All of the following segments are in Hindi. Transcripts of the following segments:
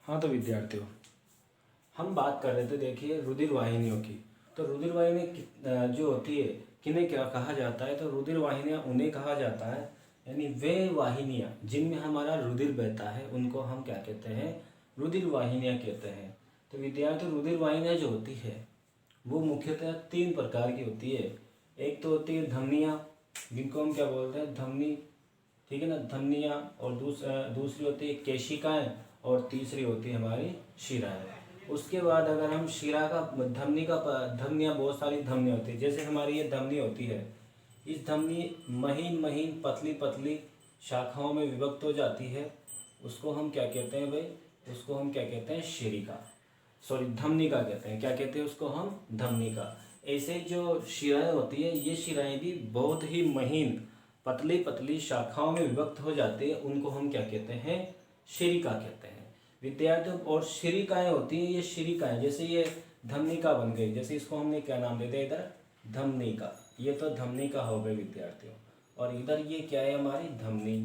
हाँ तो विद्यार्थियों, हम बात कर रहे थे देखिए रुधिर वाहिनियों की। तो रुधिर वाहिनी जो होती है किन्हें क्या कहा जाता है? तो रुधिर वाहिनियाँ उन्हें कहा जाता है, यानी वे वाहिनियाँ जिनमें हमारा रुधिर बहता है उनको हम क्या कहते हैं? रुधिर वाहिनियाँ कहते हैं। तो विद्यार्थियों, रुधिर वाहिनियाँ जो होती है वो मुख्यतः 3 प्रकार की होती है। एक तो होती है धमनियाँ, जिनको हम क्या बोलते हैं? धमनी, ठीक है ना, धमनियाँ। और दूसरी होती है केशिकाएं, और तीसरी होती है हमारी शिराएं। उसके बाद अगर हम शिरा का धमनियाँ, बहुत सारी धमनियाँ होती है। जैसे हमारी ये धमनी होती है, इस धमनी महीन महीन पतली पतली शाखाओं में विभक्त हो जाती है। उसको हम क्या कहते हैं भाई? उसको हम क्या कहते हैं? शिरिका, सॉरी धमनिका कहते हैं। क्या कहते हैं उसको हम? धमनिका। ऐसे जो शिराएं होती है, ये शिराएं भी बहुत ही महीन पतली पतली शाखाओं में विभक्त हो जाती है। उनको हम क्या कहते हैं? शिरिका कहते हैं विद्यार्थियों। और शिरिकाएं होती हैं, ये शिरिकाएं जैसे ये धमनिका बन गई, जैसे इसको हमने क्या नाम दे दिया इधर? धमनिका। ये तो धमनिका हो गई विद्यार्थियों, और इधर ये क्या है? हमारी धमनी,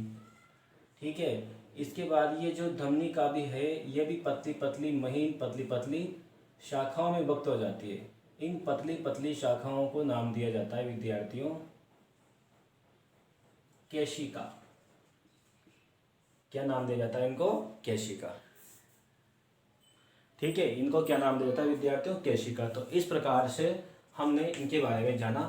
ठीक है। इसके बाद ये जो धमनिका भी है, ये भी पतली पतली महीन पतली पतली शाखाओं में विभक्त हो जाती है। इन पतली पतली शाखाओं को नाम दिया जाता है विद्यार्थियों केशिका। क्या नाम दिया जाता है इनको? केशिका, ठीक है। इनको क्या नाम दिया जाता है विद्यार्थियों? केशिका। तो इस प्रकार से हमने इनके बारे में जाना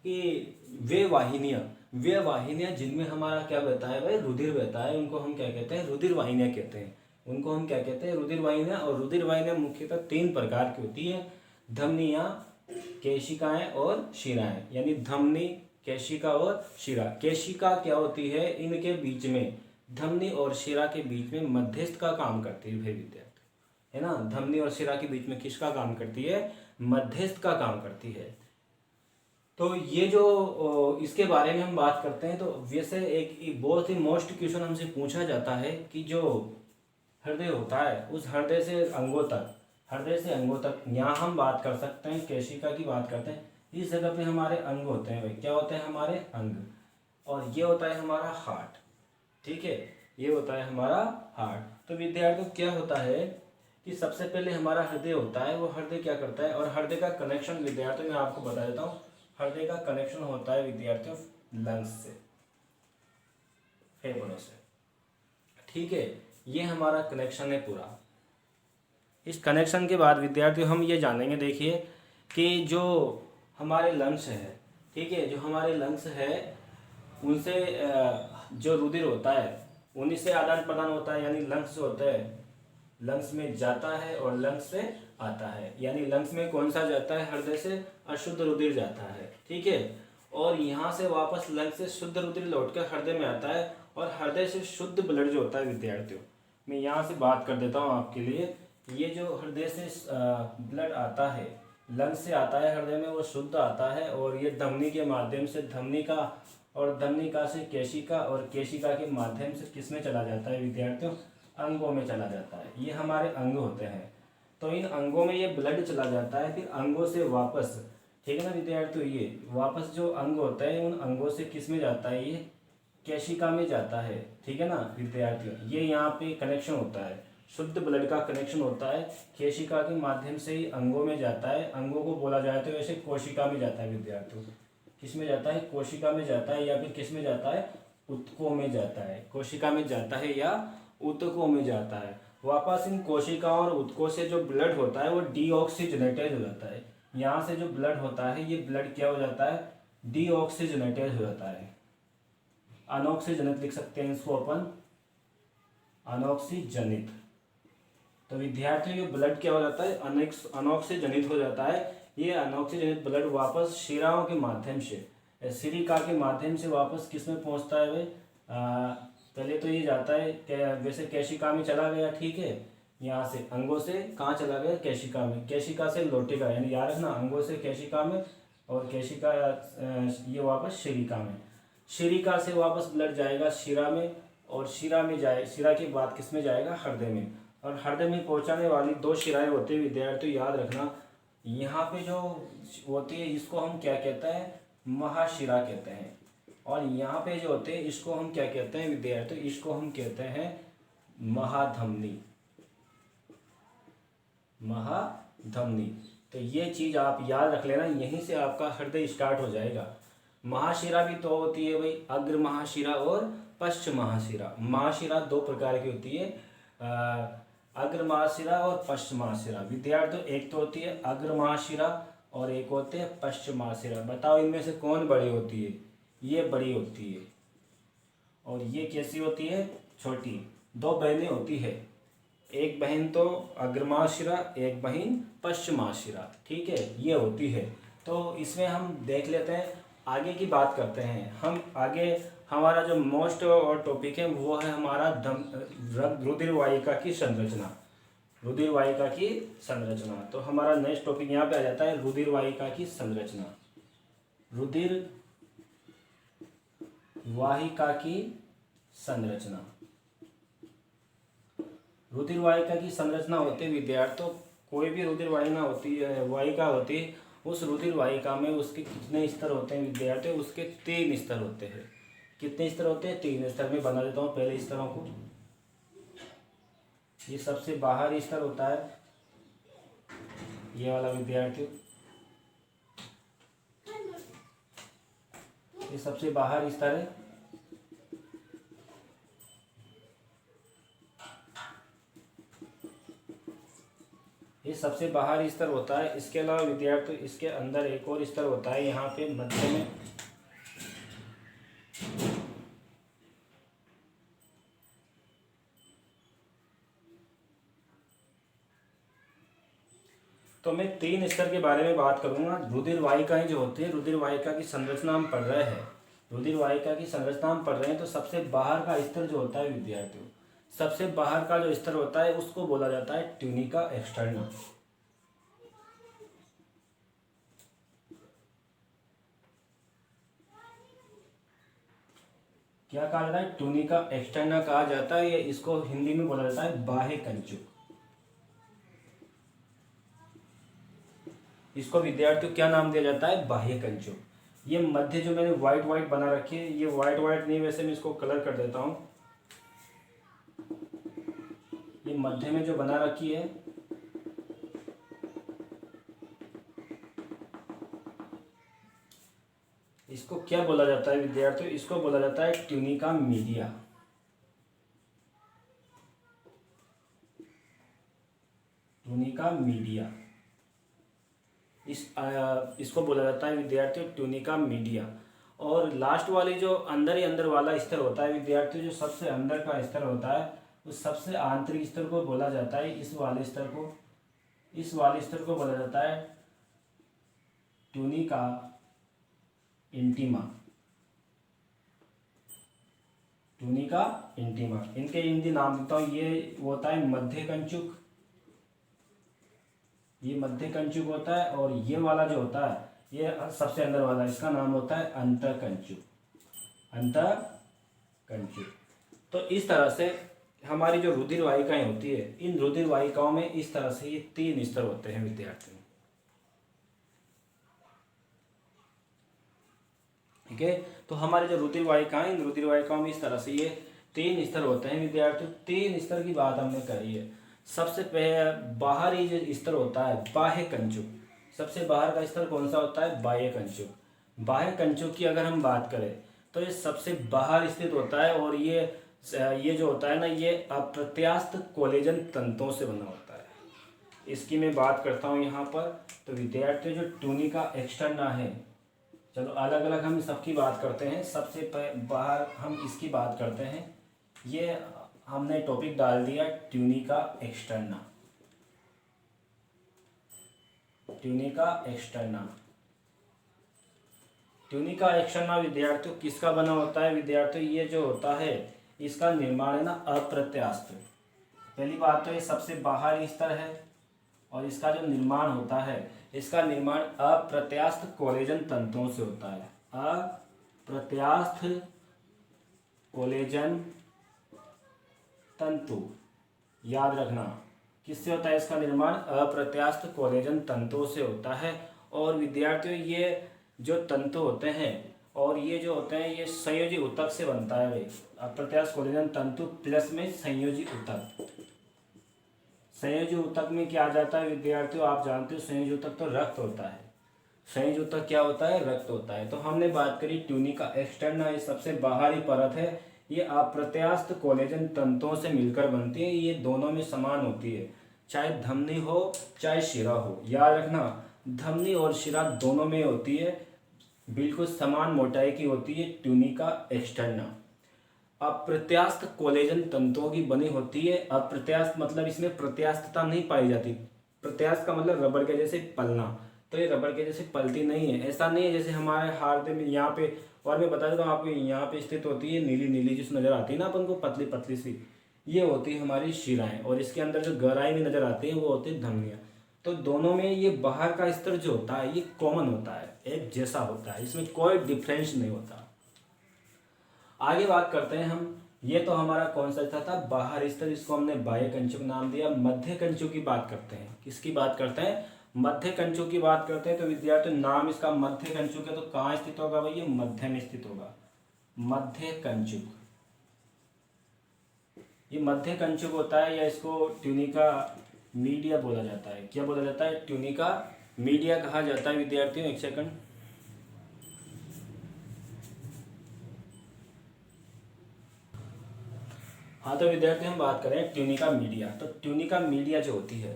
कि वे वाहिनियाँ जिनमें हमारा क्या बहता है भाई? रुधिर बहता है, उनको हम क्या कहते हैं? रुधिर वाहिनियाँ कहते हैं। उनको हम क्या कहते हैं? रुधिर वाहिनियाँ। और रुधिर वाहिनियाँ मुख्यतः 3 प्रकार की होती है, धमनियाँ, केशिकाएं और शिराएं। यानी धमनी, केशिका और शिरा। केशिका क्या होती है? इनके बीच में, धमनी और शिरा के बीच में मध्यस्थ का काम करती है भाई विद्यार्थी, है ना। धमनी और शिरा के बीच में किसका काम करती है? मध्यस्थ का काम करती है। तो ये जो इसके बारे में हम बात करते हैं, तो वैसे एक बहुत ही मोस्ट क्वेश्चन हमसे पूछा जाता है कि जो हृदय होता है, उस हृदय से अंगों तक यहाँ हम बात कर सकते हैं, केशिका की बात करते हैं। इस जगह पे हमारे अंग होते हैं भाई। क्या होते हैं? हमारे अंग। और ये होता है हमारा हार्ट, ठीक है। ये होता है हमारा हार्ट। तो विद्यार्थियों, क्या होता है कि सबसे पहले हमारा हृदय होता है। वो हृदय क्या करता है? और हृदय का कनेक्शन विद्यार्थियों मैं आपको बता देता हूँ। हृदय का कनेक्शन होता है विद्यार्थियों लंग्स से, फेफड़ों से, ठीक है। ये हमारा कनेक्शन है पूरा। इस कनेक्शन के बाद विद्यार्थियों हम ये जानेंगे, देखिए कि जो हमारे लंग्स है, ठीक है, जो हमारे लंग्स है उनसे जो रुधिर होता है उन्हीं से आदान प्रदान होता है। यानी लंग्स जो होता है, लंग्स में जाता है और लंग्स से आता है। यानी लंग्स में कौन सा जाता है? हृदय से अशुद्ध रुधिर जाता है, ठीक है। और यहाँ से वापस लंग्स से शुद्ध रुधिर लौटकर हृदय में आता है। और हृदय से शुद्ध ब्लड जो होता है विद्यार्थियों, मैं यहाँ से बात कर देता हूँ आपके लिए। ये जो हृदय से ब्लड आता है, लंग्स से आता है हृदय में, वो शुद्ध आता है। और ये धमनी के माध्यम से धमनिका, और धमनिका से केशिका, और केशिका के माध्यम से किस में चला जाता है विद्यार्थियों? अंगों में चला जाता है। ये हमारे अंग होते हैं। तो इन अंगों में ये ब्लड चला जाता है, फिर अंगों से वापस, ठीक है ना विद्यार्थियों, ये वापस जो अंग होता है उन अंगों से किस में जाता है? ये केशिका में जाता है, ठीक है ना विद्यार्थियों। ये यहाँ पे कनेक्शन होता है, शुद्ध ब्लड का कनेक्शन होता है। केशिका के माध्यम से ही अंगों में जाता है। अंगों को बोला जाए तो वैसे कोशिका में जाता है विद्यार्थियों। किस में जाता है? कोशिका में जाता है, या फिर किस में जाता है? ऊतकों में जाता है। कोशिका में जाता है या ऊतकों में जाता है। वापस इन कोशिकाओं और ऊतकों से जो ब्लड होता है वो डीऑक्सीजनेटेड हो जाता है। यहाँ से जो ब्लड होता है, ये ब्लड क्या हो जाता है? डीऑक्सीजनेटेड हो जाता है। अनऑक्सीजनित लिख सकते हैं इसको अपन, अनऑक्सीजनित। तो विद्यार्थियों, ये ब्लड क्या हो जाता है? अनऑक्सीजनित हो जाता है। ये अनऑक्सीजनित ब्लड वापस शिराओं के माध्यम से, सिरिका के माध्यम से वापस किस में पहुंचता है भाई? पहले तो ये जाता है वैसे केशिका में चला गया, ठीक है। यहाँ से अंगों से कहाँ चला गया? केशिका में। केशिका से लौटेगा, यानी याद रखना, अंगों से केशिका में, और केशिका ये वापस शिरिका में। शिरिका से वापस ब्लड जाएगा शिरा में, और शिरा के बाद किस में जाएगा? हृदय में। और हृदय में पहुंचाने वाली 2 शिराएं होती है विद्यार्थियों, याद रखना। यहाँ पे जो होती है इसको हम क्या कहते हैं? महाशिरा कहते हैं। और यहाँ पे जो होते हैं इसको हम क्या कहते हैं विद्यार्थियों? इसको हम कहते हैं महाधमनी, महाधमनी। तो ये चीज़ आप याद रख लेना, यहीं से आपका हृदय स्टार्ट हो जाएगा। महाशिरा भी तो होती है भाई, अग्र महाशिरा और पश्च महाशिरा। महाशिरा दो प्रकार की होती है, अग्र महाशिरा और पश्च महाशिरा। विद्यार्थी एक तो होती है अग्र महाशिरा और एक होते हैं पश्च महाशिरा। बताओ इनमें से कौन बड़ी होती है? ये बड़ी होती है और ये कैसी होती है? छोटी। दो बहनें होती है, एक बहन तो अग्र महाशिरा, एक बहन पश्च महाशिरा, ठीक है, ये होती है। तो इसमें हम देख लेते हैं, आगे की बात करते हैं हम। आगे हमारा जो मोस्ट और टॉपिक है वो है हमारा रुधिर वाहिका की संरचना। रुधिर वाहिका की संरचना। तो हमारा नेक्स्ट टॉपिक यहाँ पे आ जाता है रुधिर वाहिका की संरचना। रुधिर वाहिका की संरचना। रुधिर वाहिका की संरचना होती है विद्यार्थियों, कोई भी रुधिर वाहिका होती है, वाहिका होती है, उस रुधिर वाहिका में उसके कितने स्तर होते हैं विद्यार्थियों? उसके 3 स्तर होते हैं। कितने स्तर होते हैं? 3 स्तर। में बना देता हूँ पहले स्तरों को। ये सबसे बाहरी स्तर होता है, ये वाला विद्यार्थियों, ये सबसे बाहरी स्तर है। ये सबसे बाहरी स्तर होता है। इसके अलावा विद्यार्थी इसके अंदर एक और स्तर होता है, यहाँ पे मध्य में। तो मैं 3 स्तर के बारे में बात करूंगा। रुधिर वाहिकाएं जो होती है, रुधिर वाहिका की संरचना हम पढ़ रहे हैं, रुधिर वाहिका की संरचना हम पढ़ रहे हैं। तो सबसे बाहर का स्तर जो होता है विद्यार्थियों, सबसे बाहर का जो स्तर होता है उसको बोला जाता है ट्यूनिका एक्सटर्ना। क्या कहा जाता है? ट्यूनिका एक्सटर्ना कहा जाता है। ये इसको हिंदी में बोला जाता है बाह्य कंचुक। इसको विद्यार्थियों क्या नाम दिया जाता है? बाह्य कंचुक। ये मध्य जो मैंने व्हाइट व्हाइट बना रखी है, ये व्हाइट व्हाइट नहीं, वैसे मैं इसको कलर कर देता हूँ। ये मध्य में जो बना रखी है, इसको क्या बोला जाता है विद्यार्थियों? इसको बोला जाता है ट्यूनिका मीडिया। ट्यूनिका मीडिया, इसको बोला जाता है विद्यार्थियों ट्यूनिका मीडिया। और लास्ट वाली जो अंदर ही अंदर वाला स्तर होता है विद्यार्थियों, जो सबसे अंदर का स्तर होता है, उस सबसे आंतरिक स्तर को बोला जाता है, इस वाले स्तर को, इस वाले स्तर को बोला जाता है ट्यूनिका इंटीमा। Tunica intima. इनके हिंदी नाम देता हूँ। ये होता है मध्य कंचुक, ये मध्य कंचुक होता है। और ये वाला जो होता है, ये सबसे अंदर वाला, इसका नाम होता है अंतर कंचुक। अंतर कंचुक। तो इस तरह से हमारी जो रुधिर वाहिकाएं होती है, इन रुधिर वाहिकाओं में इस तरह से ये 3 स्तर होते हैं विद्यार्थी। ठीक है, तो हमारे जो रुधिर वाहिकाएं, इन रुधिर वाहिकाओं में इस तरह से ये 3 स्तर होते हैं विद्यार्थी। 3 स्तर की बात हमने करी है। सबसे बाहरी जो स्तर होता है बाह्य कंचुक। सबसे बाहर का स्तर कौन सा होता है? बाह्य कंचुक। बाह्य कंचुक की अगर हम बात करें तो ये सबसे बाहर स्थित होता है। और ये जो होता है ना, ये अप्रत्यास्थ कोलेजन तंतुओं से बना होता है। इसकी मैं बात करता हूँ यहाँ पर। तो विद्यार्थियों जो ट्यूनिका एक्सटर्ना है, चलो अलग अलग हम सबकी बात करते हैं। सबसे बाहर हम इसकी बात करते हैं। ये हमने टॉपिक डाल दिया tunica externa. Tunica externa. Tunica externa विद्यार्थियों किसका बना होता है विद्यार्थियों? ये जो होता है इसका निर्माण है ना अप्रत्यास्थ। पहली बात तो ये सबसे बाहरी स्तर है और इसका जो निर्माण होता है, इसका निर्माण अप्रत्यास्थ कोलेजन तंतुओं से होता है। अप्रत्यास्थ कोलेजन तंतु, याद रखना, किससे होता है इसका निर्माण? अप्रत्यास्थ कोलेजन तंतुओं से होता है। और विद्यार्थियों ये जो तंतु होते हैं और ये जो होते हैं, ये संयोजी ऊतक से बनता है। अप्रत्यास्थ कोलेजन तंतु प्लस में संयोजी ऊतक, संयोजी ऊतक में क्या आ जाता है विद्यार्थियों, आप जानते हो संयोजी ऊतक तो रक्त होता है। संयोजी ऊतक क्या होता है, रक्त होता है। तो हमने बात करी ट्यूनिका एक्सटर्ना, ये सबसे बाहरी परत है, ये अप्रत्यास्थ कोलेजन तंतुओं से मिलकर बनती है। ये दोनों में समान होती है, चाहे धमनी हो चाहे शिरा हो। याद रखना, धमनी और शिरा दोनों में होती है, बिल्कुल समान मोटाई की होती है ट्यूनिका एक्सटर्ना। अप्रत्यास्थ कोलेजन तंतुओं की बनी होती है। अप्रत्यास्थ मतलब इसमें प्रत्यास्थता नहीं पाई जाती। प्रत्यास्थ का मतलब रबड़ के जैसे पलना, तो ये रबड़ के जैसे पलती नहीं है। ऐसा नहीं है जैसे हमारे हाथ में यहाँ पे, और मैं बता देता हूँ आपको, यहाँ पे स्थित होती है नीली नीली जिस नजर आती है ना अपन को, पतली पतली सी, ये होती है हमारी शिराएं, और इसके अंदर जो गहराई में नजर आती है वो होती है धमनियाँ। तो दोनों में ये बाहर का स्तर जो होता है ये कॉमन होता है, एक जैसा होता है, इसमें कोई डिफरेंस नहीं होता। आगे बात करते हैं हम, ये तो हमारा कौन सा था, बाहर स्तर, इसको हमने बाह्य कंचुक नाम दिया। मध्य कंचुक की बात करते हैं, किसकी बात करते हैं, मध्य कंचुक की बात करते हैं। तो विद्यार्थी नाम इसका मध्य कंचुक है, तो कहाँ स्थित होगा भाई, ये मध्य में स्थित होगा, मध्य कंचुक। ये मध्य कंचुक होता है, या इसको ट्यूनिका मीडिया बोला जाता है। क्या बोला जाता है, ट्यूनिका मीडिया कहा जाता है विद्यार्थियों। एक सेकंड, हाँ तो विद्यार्थी हम बात करें ट्यूनिका मीडिया। तो ट्यूनिका मीडिया जो होती है,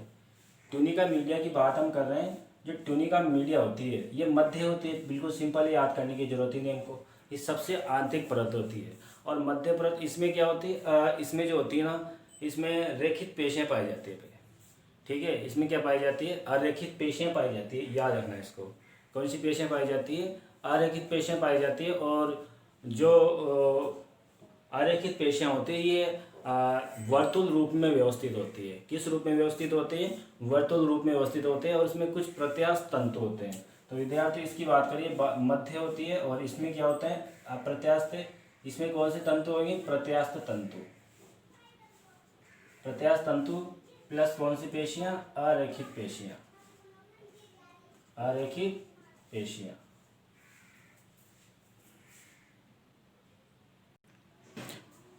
ट्यूनिका मीडिया की बात हम कर रहे हैं। जो ट्यूनिका मीडिया होती है ये मध्य होती है, बिल्कुल सिंपल, याद करने की जरूरत ही नहीं हमको। ये सबसे आंतरिक परत होती है, और मध्य परत इसमें क्या होती है, इसमें जो होती है ना, इसमें रेखित पेशियाँ पाई जाती है। ठीक है, इसमें क्या पाई जाती है, अरेखित पेशियाँ पाई जाती है। याद रखना इसको, कौन सी पेशियाँ पाई जाती है, अरेखित पेशियाँ पाई जाती है। और जो अरेखित पेशियाँ होती है ये वर्तुल रूप में व्यवस्थित होती है। किस रूप में व्यवस्थित होती है, वर्तुल रूप में व्यवस्थित होते हैं, और इसमें कुछ प्रत्यास्थ तंतु होते हैं। तो विद्यार्थी इसकी बात करिए, मध्य होती है, और इसमें क्या होता है, अप्रत्यास्थ। इसमें कौन से तंतु होंगे, प्रत्यास्थ तंतु। प्रत्यास्थ तंतु प्लस कौन सी पेशियाँ, अरेखित पेशियाँ, अरेखित पेशियाँ।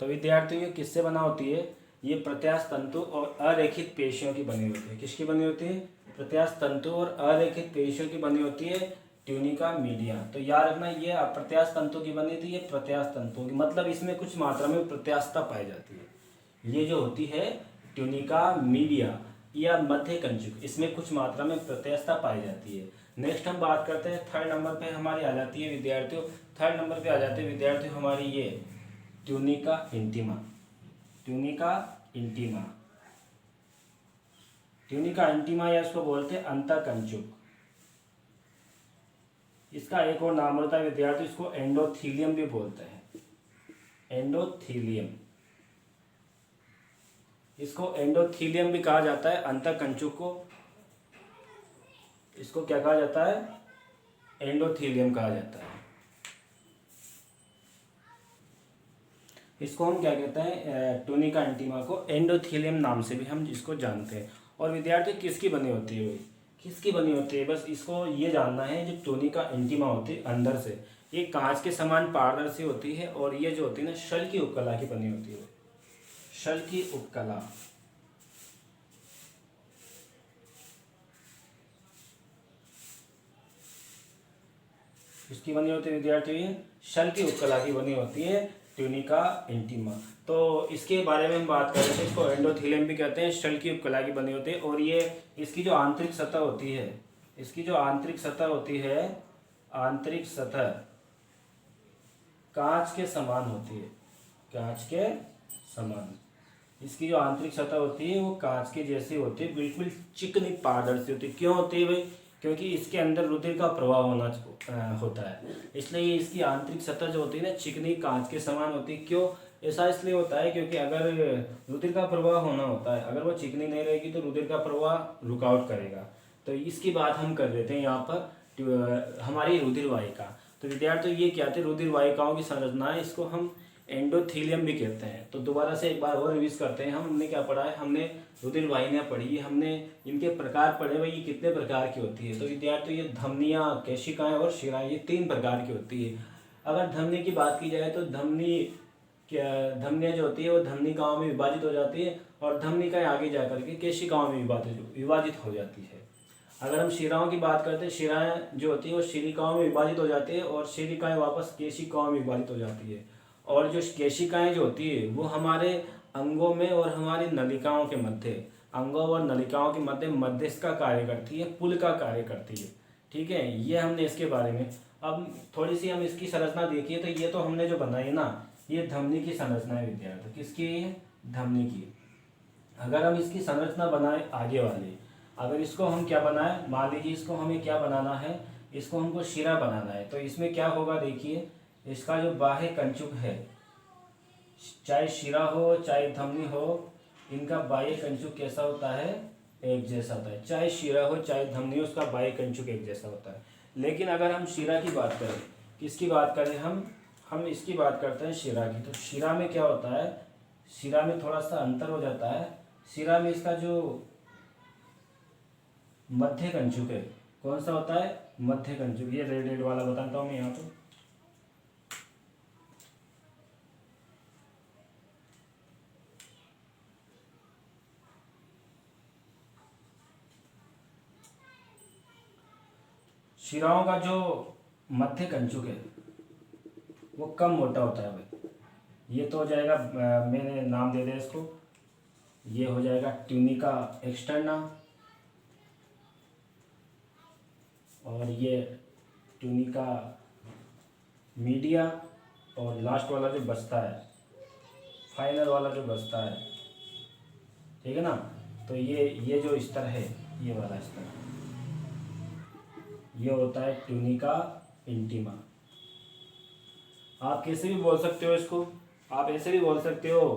तो विद्यार्थियों ये किससे बना होती है, ये प्रत्यास्थ तंतु और अरेखित पेशियों की बनी होती है। किसकी बनी होती है, प्रत्यास्थ तंतु और अरेखित पेशियों की बनी होती है ट्यूनिका मीडिया। तो याद रखना, ये अप्रत्यास्थ तंतु की बनी थी, ये प्रत्यास्थ तंतु की, मतलब इसमें कुछ मात्रा में प्रत्यास्थता पाई जाती है। ये जो होती है ट्यूनिका मीडिया या मध्य कंचुक, इसमें कुछ मात्रा में प्रत्यास्थता पाई जाती है। नेक्स्ट हम बात करते हैं, थर्ड नंबर पे हमारी आ जाती है विद्यार्थियों, थर्ड नंबर पे आ जाते हैं विद्यार्थियों हमारी ये tunica intima. Tunica intima, tunica intima या इसको बोलते हैं अंतःकंचुक। इसका एक और नाम होता है विद्यार्थी, इसको एंडोथीलियम भी बोलते हैं, एंडोथीलियम। इसको एंडोथीलियम भी कहा जाता है, अंतःकंचुक को इसको क्या कहा जाता है, एंडोथीलियम कहा जाता है। इसको हम क्या कहते हैं, ट्यूनिका इंटीमा को एंडोथीलियम नाम से भी हम इसको जानते हैं। और विद्यार्थी किसकी बनी होती है, किसकी बनी होती है, बस इसको ये जानना है। जो ट्यूनिका इंटीमा होती है अंदर से ये कांच के समान पारदर्शी होती है, और ये जो होती है ना शल की उपकला की बनी होती है, शल की उपकला। इसकी बनी होती है विद्यार्थी, शल की उपकला की बनी होती है ट्यूनिका इंटीमा। तो इसके बारे में हम बात कर रहे थे, इसको एंडोथीलियम भी कहते हैं, शल की उपकला की बनी होती है। और ये इसकी जो आंतरिक सतह होती है, इसकी जो आंतरिक सतह होती है, आंतरिक सतह कांच के समान होती है, कांच के समान। इसकी जो आंतरिक सतह होती है वो कांच के जैसी होती है, बिल्कुल चिकनी पारदर्शी होती है। क्यों होती है भाई, क्योंकि इसके अंदर रुधिर का प्रवाह होता है, इसलिए इसकी आंतरिक सतह जो होती है ना चिकनी कांच के समान होती है। क्यों ऐसा इसलिए होता है, क्योंकि अगर रुधिर का प्रवाह होना होता है, अगर वो चिकनी नहीं रहेगी तो रुधिर का प्रवाह रुकावट करेगा। तो इसकी बात हम कर रहे थे यहाँ पर हमारी रुधिर वाहिका। तो विद्यार्थी ये क्या थे, रुधिर वाहिकाओं की संरचना है, इसको हम एंडोथीलियम भी कहते हैं। तो दोबारा से एक बार और रिवीज करते हैं, हमने क्या पढ़ा है, हमने रुधिर वाहिनियाँ पढ़ी है, हमने इनके प्रकार पढ़े भाई, ये कितने प्रकार की होती है। तो विद्यार्थी ये धमनियाँ, केशिकाएं और शिराएं, ये 3 प्रकार की होती है। अगर धमनी की बात की जाए तो धमनी धमनियाँ जो होती है वो धमनिकाओं में विभाजित हो जाती है और धमनिकाएं आगे जा करके केशिकाओं में विभाजित हो जाती है। अगर हम शिराओं की बात करते हैं, शिराएं जो होती है वो शिरिकाओं में विभाजित हो जाती है और शिरिकाएं वापस केशिकाओं में विभाजित हो जाती है। और जो केशिकाएं जो होती है वो हमारे अंगों में और हमारी नलिकाओं के मध्य, अंगों और नलिकाओं के मध्य मध्यस्थ का कार्य करती है, पुल का कार्य करती है। ठीक है, ये हमने इसके बारे में। अब थोड़ी सी हम इसकी संरचना देखिए तो ये तो हमने जो बनाई ना, ये धमनी की संरचना है विद्यार्थी। किसकी है? धमनी की। अगर हम इसकी संरचना बनाए आगे वाली, अगर इसको हम क्या बनाए, मान लीजिए इसको हमें क्या बनाना है, इसको हमको शिरा बनाना है, तो इसमें क्या होगा देखिए, इसका जो बाह्य कंचुक है, चाहे शिरा हो चाहे धमनी हो, इनका बाह्य कंचुक कैसा होता है? एक जैसा होता है। चाहे शिरा हो चाहे धमनी हो, उसका बाह्य कंचुक एक जैसा होता है। लेकिन अगर हम शिरा की बात करें, किसकी बात करें हम इसकी बात करते हैं शिरा की। तो शिरा में क्या होता है? शिरा में थोड़ा सा अंतर हो जाता है। शिरा में इसका जो मध्य कंचुक है, कौन सा होता है? मध्य कंचुक। ये रेड रेड वाला बताता हूँ मैं यहाँ पे। शिराओं का जो मध्य कंचुक है वो कम मोटा होता है भाई। ये तो हो जाएगा, मैंने नाम दे दिया इसको, ये हो जाएगा ट्यूनिका एक्सटर्ना, और ये ट्यूनिका मीडिया, और लास्ट वाला जो बचता है, फाइनल वाला जो बचता है, ठीक है ना। तो ये जो स्तर है, ये वाला स्तर, ये होता है ट्यूनिका इंटीमा। आप कैसे भी बोल सकते हो इसको, आप ऐसे भी बोल सकते हो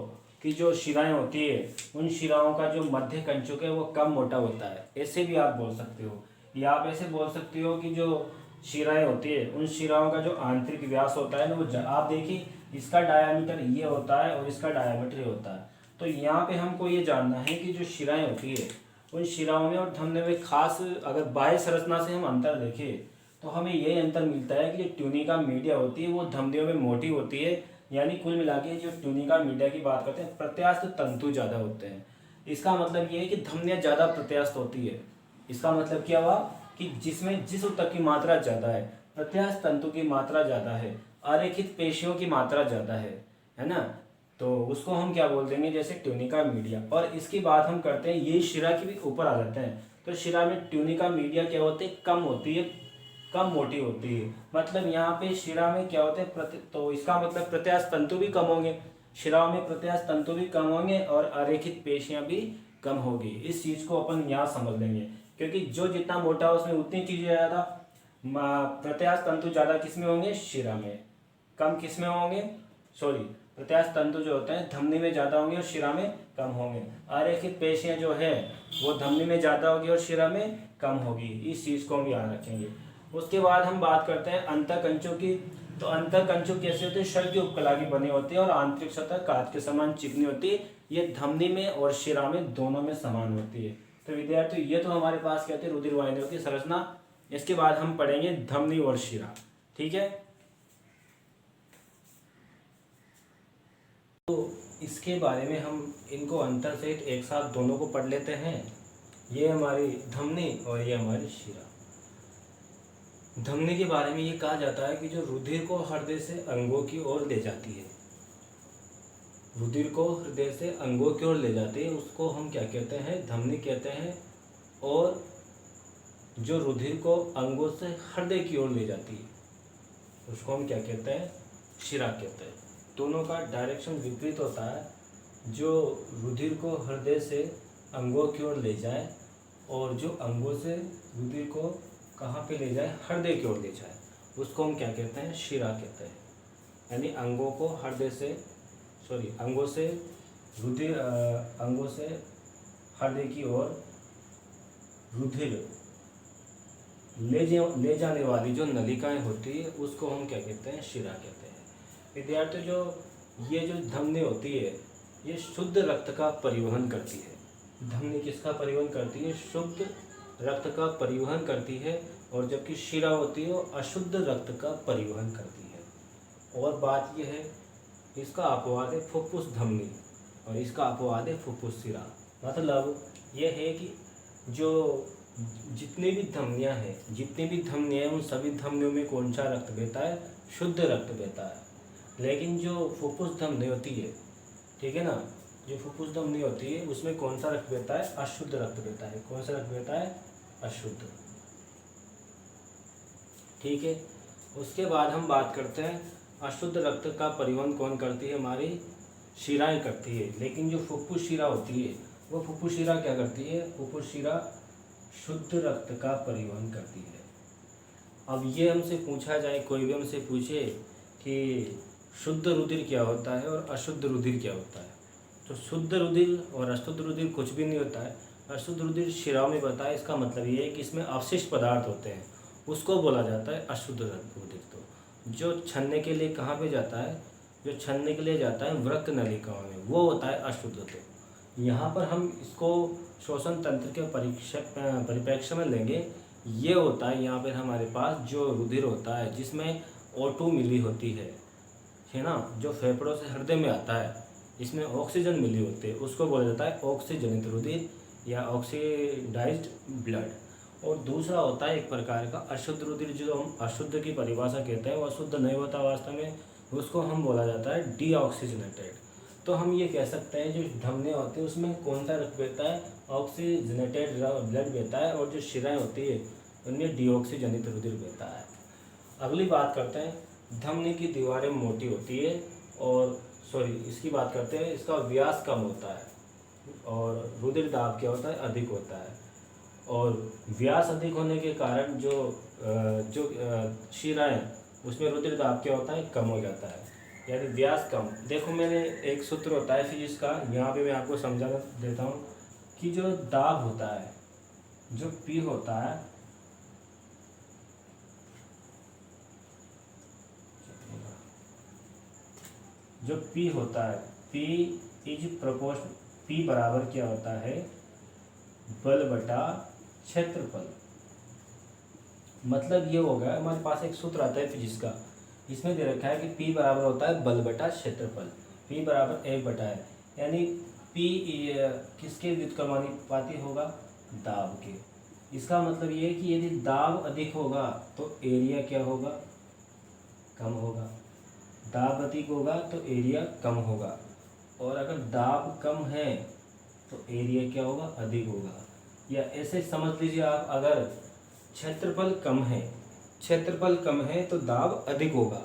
कि जो शिराएं होती है उन शिराओं का जो मध्य कंचुक है वो कम मोटा होता है, ऐसे भी आप बोल सकते हो। या आप ऐसे बोल सकते हो कि जो शिराएं होती है उन शिराओं का जो आंतरिक व्यास होता है ना, वो आप देखिए इसका डायामीटर ये होता है और इसका डायामीटर ये होता है। तो यहाँ पे हमको ये जानना है कि जो शिराएं होती है उन शिराओं में और धमनी में खास, अगर बाह्य संरचना से हम अंतर देखें तो हमें यही अंतर मिलता है कि जो ट्यूनिका मीडिया होती है वो धमनियों में मोटी होती है। यानी कुल मिला के जो ट्यूनिका मीडिया की बात करते हैं, प्रत्यास्थ तंतु ज़्यादा होते हैं। इसका मतलब ये है कि धमनियाँ ज़्यादा प्रत्यास्थ होती है। इसका मतलब क्या हुआ कि जिसमें जिस ऊतक की मात्रा ज़्यादा है, प्रत्यास्थ तंतु की मात्रा ज़्यादा है, अरेखित पेशियों की मात्रा ज़्यादा है ना, तो उसको हम क्या बोल देंगे? जैसे ट्यूनिका मीडिया। और इसकी बात हम करते हैं, ये शिरा के भी ऊपर आ जाते हैं। तो शिरा में ट्यूनिका मीडिया क्या होती है? कम होती है, कम मोटी होती है। मतलब यहाँ पे शिरा में क्या होते हैं? तो इसका मतलब प्रत्यास्थ तंतु भी कम होंगे, शिराओं में प्रत्यास्थ तंतु भी कम होंगे और अरेखित पेशियां भी कम होगी। इस चीज़ को अपन यहाँ समझ लेंगे, क्योंकि जो जितना मोटा हो उसमें उतनी चीज़ें ज़्यादा। प्रत्यास्थ तंतु ज़्यादा किस में होंगे? शिरा में। कम किस में होंगे? सॉरी, प्रत्यास्थ तंतु जो होते हैं धमनी में ज़्यादा होंगे और शिरा में कम होंगे। अरेखित पेशियां जो है वो धमनी में ज़्यादा होगी और शिरा में कम होगी। इस चीज़ को हम याद रखेंगे। उसके बाद हम बात करते हैं अंतःकंचुक की। तो अंतःकंचुक कैसे होते हैं? शल्य की उपकला की बनी होती है और आंतरिक सतह कांच के समान चिकनी होती है। ये धमनी में और शिरा में दोनों में समान होती है। तो विद्यार्थी ये तो हमारे पास कहते हैं रुधिर वाहिनियों की संरचना। इसके बाद हम पढ़ेंगे धमनी और शिरा। ठीक है, तो इसके बारे में हम इनको अंतर सहित एक साथ दोनों को पढ़ लेते हैं। ये हमारी धमनी और ये हमारी शिरा। धमनी के बारे में ये कहा जाता है कि जो रुधिर को हृदय से अंगों की ओर ले जाती है, रुधिर को हृदय से अंगों की ओर ले जाती है, उसको हम क्या कहते हैं? धमनी कहते हैं। और जो रुधिर को अंगों से हृदय की ओर ले जाती है उसको हम क्या कहते हैं? शिरा कहते हैं। दोनों का डायरेक्शन विपरीत होता है। जो रुधिर को हृदय से अंगों की ओर ले जाए और जो अंगों से रुधिर को कहाँ पे ले जाए? हृदय की ओर ले जाए, उसको हम क्या कहते हैं? शिरा कहते हैं। यानी अंगों को हृदय से, अंगों से रुधिर, अंगों से हृदय की ओर रुधिर ले जाने वाली जो नलिकाएं होती है उसको हम क्या कहते हैं? शिरा कहते हैं। विद्यार्थी जो ये जो धमनी होती है ये शुद्ध रक्त का परिवहन करती है। धमनी किसका परिवहन करती है? शुद्ध रक्त का परिवहन करती है। और जबकि शिरा होती है वो अशुद्ध रक्त का परिवहन करती है। और बात यह है इसका अपवाद है फुफ्फुस धमनी और इसका अपवाद है फुफ्फुस शिरा। मतलब ये है कि जो जितनी भी धमनियाँ हैं उन सभी धमनियों में कौन सा रक्त बहता है? शुद्ध रक्त बहता है। लेकिन जो फुफ्फुस धमनी होती है, ठीक है ना, जो फुफ्फुस धमनी होती है उसमें कौन सा रक्त बहता है? अशुद्ध रक्त बहता है। कौन सा रक्त बहता है? अशुद्ध। ठीक है। उसके बाद हम बात करते हैं अशुद्ध रक्त का परिवहन कौन करती है? हमारी शिराएं करती है। लेकिन जो फुफ्फुस शिरा होती है वो फुफ्फुस शिरा क्या करती है? फुफ्फुस शिरा शुद्ध रक्त का परिवहन करती है। अब ये हमसे पूछा जाए, कोई भी हमसे पूछे कि शुद्ध रुधिर क्या होता है और अशुद्ध रुधिर क्या होता है, तो शुद्ध रुधिर और अशुद्ध रुधिर कुछ भी नहीं होता है। अशुद्ध रुधिर शिराओं में बहता है, इसका मतलब ये है कि इसमें अवशिष्ट पदार्थ होते हैं, उसको बोला जाता है अशुद्ध रुधिर। तो जो छन्ने के लिए कहाँ पे जाता है? जो छन्ने के लिए जाता है वृक्क नलिकाओं में, वो होता है अशुद्ध। तो यहाँ पर हम इसको श्वसन तंत्र के परिप्रेक्ष्य में लेंगे। ये होता है यहाँ पर हमारे पास जो रुधिर होता है जिसमें O2 मिली होती है ना, जो फेफड़ों से हृदय में आता है, इसमें ऑक्सीजन मिली होती है, उसको बोला जाता है ऑक्सीजनित रुधिर या ऑक्सीडाइज्ड ब्लड। और दूसरा होता है एक प्रकार का अशुद्ध रुधिर, जो हम अशुद्ध की परिभाषा कहते हैं, वो अशुद्ध नहीं होता वास्तव में, उसको हम बोला जाता है डीऑक्सीजनेटेड। तो हम ये कह सकते हैं जो धमनियाँ होती हैं उसमें कौन सा रक्त बहता है? ऑक्सीजनेटेड ब्लड बहता है, और जो शिराएँ होती है उनमें डीऑक्सीजनित रुधिर बहता है। अगली बात करते हैं धमनी की दीवारें मोटी होती है और इसकी बात करते हैं, इसका व्यास कम होता है और रुधिर दाब क्या होता है? अधिक होता है। और व्यास अधिक होने के कारण जो शिराएँ उसमें रुधिर दाब क्या होता है? कम हो जाता है, यानी व्यास कम। देखो मैंने एक सूत्र होता है फिजिक्स का, यहाँ पे मैं आपको समझा देता हूँ कि जो दाब होता है, जो पी होता है, जो पी होता है, पी इज प्रोपोर्शन, पी बराबर क्या होता है? बल बटा क्षेत्रफल। मतलब ये हो गया, हमारे पास एक सूत्र आता है फिजिक्स का, इसमें दे रखा है कि पी बराबर होता है बल बटा क्षेत्रफल। पी बराबर 1 बटा है, यानी पी किसके व्युत्क्रमानुपाती होगा? दाब के। इसका मतलब ये है कि यदि दाब अधिक होगा तो एरिया क्या होगा? कम होगा। दाब अधिक होगा तो एरिया कम होगा, और अगर दाब कम है तो एरिया क्या होगा? अधिक होगा। या ऐसे समझ लीजिए आप, अगर क्षेत्रफल कम है तो दाब अधिक होगा,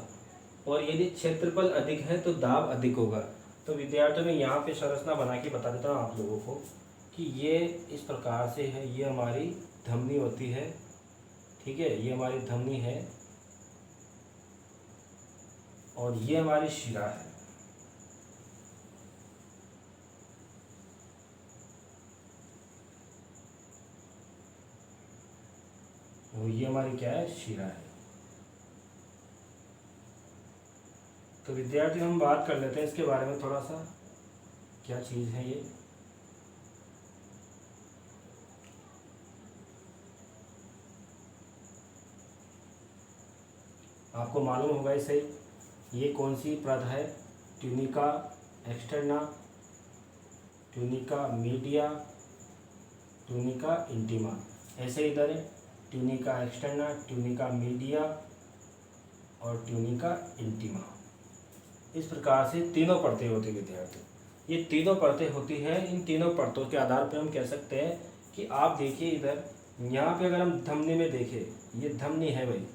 और यदि क्षेत्रफल अधिक है तो दाब अधिक होगा। तो विद्यार्थियों में यहाँ पे संरचना बना के बता देता हूँ आप लोगों को कि ये इस प्रकार से है। ये हमारी धमनी होती है, ठीक है, ये हमारी धमनी है और ये हमारी शिरा है। तो ये हमारी क्या है? शिरा है। तो विद्यार्थी हम बात कर लेते हैं इसके बारे में थोड़ा सा, क्या चीज़ है ये। आपको मालूम होगा इसे, ये कौन सी प्रध है? Tunica externa, tunica media, tunica intima. ऐसे इधर है ट्यूनिका एक्सटर्ना, ट्यूनिका मीडिया और ट्यूनिका इंटीमा। इस प्रकार से तीनों परतें होती है विद्यार्थी। ये तीनों परतें होती हैं। इन तीनों परतों के आधार पर हम कह सकते हैं कि आप देखिए इधर, यहाँ पे अगर हम धमनी में देखें, ये धमनी है भाई,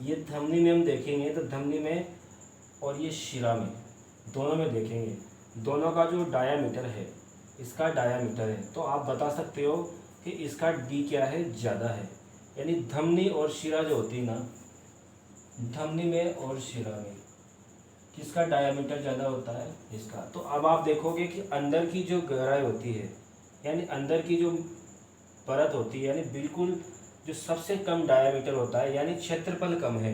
ये धमनी में हम देखेंगे तो धमनी में और ये शिरा में, दोनों में देखेंगे, दोनों का जो डायामीटर है, इसका डायामीटर है, तो आप बता सकते हो कि इसका डी क्या है? ज़्यादा है। यानी धमनी और शिरा जो होती है ना, धमनी में और शिरा में किसका डायामीटर ज़्यादा होता है? इसका। तो अब आप देखोगे कि अंदर की जो गहराई होती है, यानी अंदर की जो परत होती है, यानी बिल्कुल जो सबसे कम डायामीटर होता है, यानी क्षेत्रफल कम है,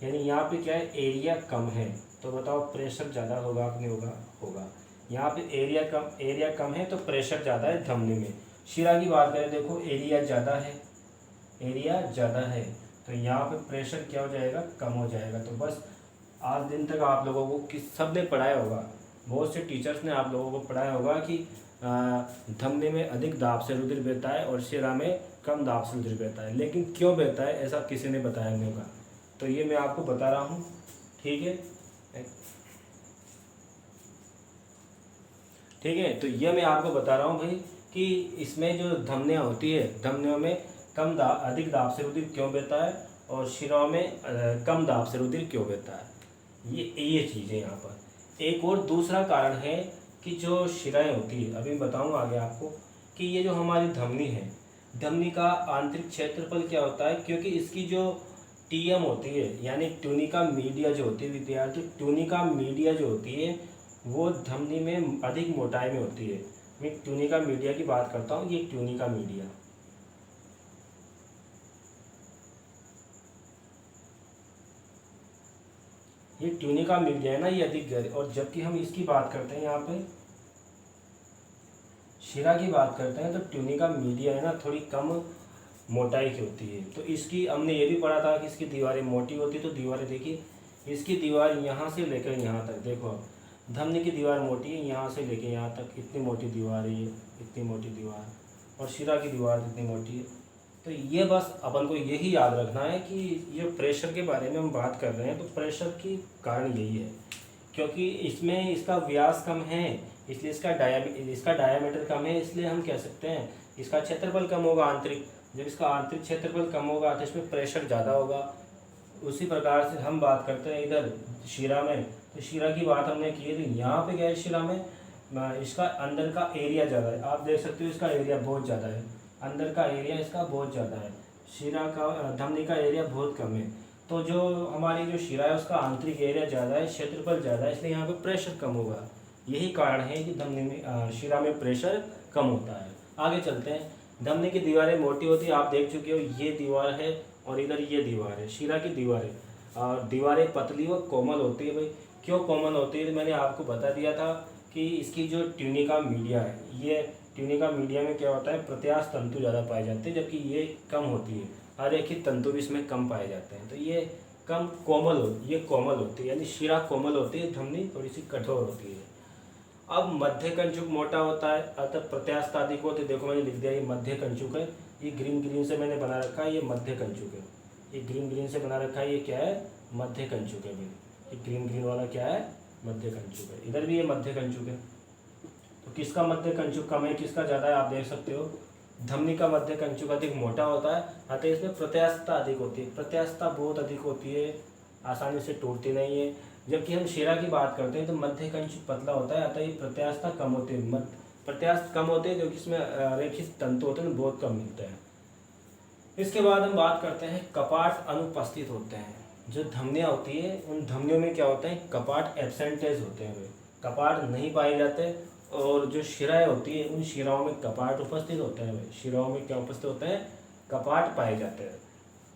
यानी यहाँ पे क्या है? एरिया कम है। तो बताओ प्रेशर ज़्यादा होगा कि नहीं होगा? होगा। यहाँ पे एरिया कम है तो प्रेशर ज़्यादा है धमनी में। शिरा की बात करें, देखो एरिया ज़्यादा है, तो यहाँ पे प्रेशर क्या हो जाएगा? कम हो जाएगा। तो बस आज दिन तक आप लोगों को किस सब ने पढ़ाया होगा, बहुत से टीचर्स ने आप लोगों को पढ़ाया होगा कि धमनी में अधिक दाब से रुधिर बहता है और शिरा में कम दाब से रुधिर बहता है, लेकिन क्यों बहता है ऐसा किसी ने बताया नहीं होगा। तो ये मैं आपको बता रहा हूँ, ठीक है। ठीक है, तो ये मैं आपको बता रहा हूँ भाई कि इसमें जो धमनियाँ होती है, धमनियों में अधिक दाब से रुधिर क्यों बहता है और शिराओं में कम दाब से रुधिर क्यों बहता है, ये चीज़ है यहाँ पर। एक और दूसरा कारण है कि जो शिराएँ होती है, अभी बताऊँगा आगे आपको, कि ये जो हमारी धमनी है, धमनी का आंतरिक क्षेत्रफल क्या होता है, क्योंकि इसकी जो टीएम होती है यानी ट्यूनिका मीडिया जो होती है विद्यार्थी, ट्यूनिका मीडिया जो होती है वो धमनी में अधिक मोटाई में होती है। मैं ट्यूनिका मीडिया की बात करता हूँ, ये ट्यूनिका मीडिया, ये ट्यूनिका मीडिया है ना, ये अधिक गहरी। और जबकि हम इसकी बात करते हैं, यहाँ पे शिरा की बात करते हैं, तो ट्यूनिका मीडिया है ना थोड़ी कम मोटाई की होती है। तो इसकी हमने ये भी पढ़ा था कि इसकी दीवारें मोटी होती है। तो दीवारें देखिए, इसकी दीवार यहाँ से लेकर यहाँ तक, देखो आप, धमनी की दीवार मोटी है, यहाँ से लेकर यहाँ तक इतनी मोटी दीवार है, ये इतनी मोटी दीवार, और शिरा की दीवार इतनी मोटी है। तो ये बस अपन को यही याद रखना है कि ये प्रेशर के बारे में हम बात कर रहे हैं, तो प्रेशर की कारण यही है क्योंकि इसमें इसका व्यास कम है, इसलिए इसका डायामीटर कम है, इसलिए हम कह सकते हैं इसका क्षेत्रफल कम होगा आंतरिक। जब इसका आंतरिक क्षेत्रफल कम होगा तो इसमें प्रेशर ज़्यादा होगा। उसी प्रकार से हम बात करते हैं इधर शिरा में, तो शिरा की बात हमने की थी, यहाँ पे क्या है शिरा में, इसका अंदर का एरिया ज़्यादा है, आप देख सकते हो इसका एरिया बहुत ज़्यादा है, अंदर का एरिया इसका बहुत ज़्यादा है, शिरा का धमनी का एरिया बहुत कम है। तो जो हमारी जो शिरा है उसका आंतरिक एरिया ज़्यादा है, क्षेत्रफल ज़्यादा है, इसलिए यहाँ पे प्रेशर कम होगा। यही कारण है कि धमनी में शिरा में प्रेशर कम होता है। आगे चलते हैं। धमनी की दीवारें मोटी होती है, आप देख चुके हो, ये दीवार है और इधर ये दीवार है, शिरा की दीवार है। और दीवारें पतली व कोमल होती है। भाई क्यों कोमल होती है, तो मैंने आपको बता दिया था कि इसकी जो ट्यूनिका मीडिया है, ये ट्यूनिका मीडिया में क्या होता है, प्रत्यास्थ तंतु ज़्यादा पाए जाते हैं, जबकि ये कम होती है, अरेखित तंतु भी इसमें कम पाए जाते हैं। तो ये कम कोमल ये कोमल होती है, यानी शिरा कोमल होती है, धमनी थोड़ी सी कठोर होती है। अब मध्य कंचुक मोटा होता है, अतः प्रत्यास्थ अधिक होते हैं। देखो मैंने लिख दिया, ये मध्य कंचुक है, ये ग्रीन ग्रीन से मैंने बना रखा है, ये मध्य कंचुक है, ये ग्रीन ग्रीन से बना रखा है, ये क्या है, मध्य कंचुक है। ये ग्रीन ग्रीन वाला क्या है, मध्य कंचुक है। इधर भी ये मध्य कंचुक है। तो किसका मध्य कंचुक कम है, किसका ज़्यादा है, आप देख सकते हो, धमनी का मध्य कंचुक अधिक मोटा होता है, अतः इसमें प्रत्यास्थता अधिक होती है, प्रत्यास्थता बहुत अधिक होती है, आसानी से टूटती नहीं है। जबकि हम शिरा की बात करते हैं तो मध्य कंचुक पतला होता है, अतः ये प्रत्यास्थता कम होती है, प्रत्यास्थ कम होते हैं, क्योंकि इसमें रेखित तंतु होते हैं, बहुत कम मिलते हैं। इसके बाद हम बात करते हैं कपाट अनुपस्थित होते हैं। जो धमनियाँ होती है उन धमनियों में क्या होता है, कपाट एब्सेंटेज होते हैं, कपाट नहीं पाए जाते। और जो शिराएँ होती है उन शिराओं में कपाट उपस्थित होते हैं। भाई शिराओं में क्या उपस्थित होते हैं, कपाट पाए जाते हैं।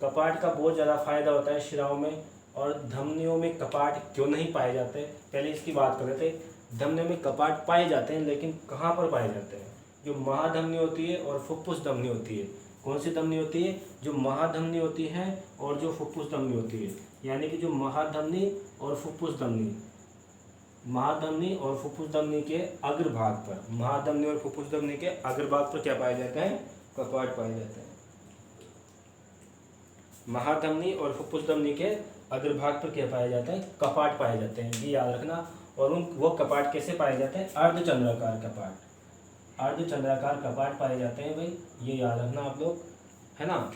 कपाट का बहुत ज़्यादा फायदा होता है शिराओं में। और धमनियों में कपाट क्यों नहीं पाए जाते, पहले इसकी बात कर रहे थे। धमनियों में कपाट पाए जाते हैं, लेकिन कहाँ पर पाए जाते हैं, जो महाधमनी होती है और फुफ्फुस धमनी होती है। कौन सी धमनी होती है, जो महाधमनी होती है और जो फुफ्फुस धमनी होती है, यानी कि जो महाधमनी और फुफ्फुस धमनी, महाधमनी और फुफ्फुस धमनी के अग्रभाग पर, महाधमनी और फुफ्फुस धमनी के अग्रभाग पर क्या पाए जाते हैं, कपाट पाए जाते हैं। महाधमनी और फुफ्फुस धमनी के अग्रभाग पर क्या पाया जाता है, कपाट पाए जाते हैं, ये याद रखना। और वो कपाट कैसे पाए जाते हैं, अर्धचंद्राकार कपाट, अर्धचंद्राकार कपाट पाए जाते हैं। भाई ये याद रखना आप लोग, है ना।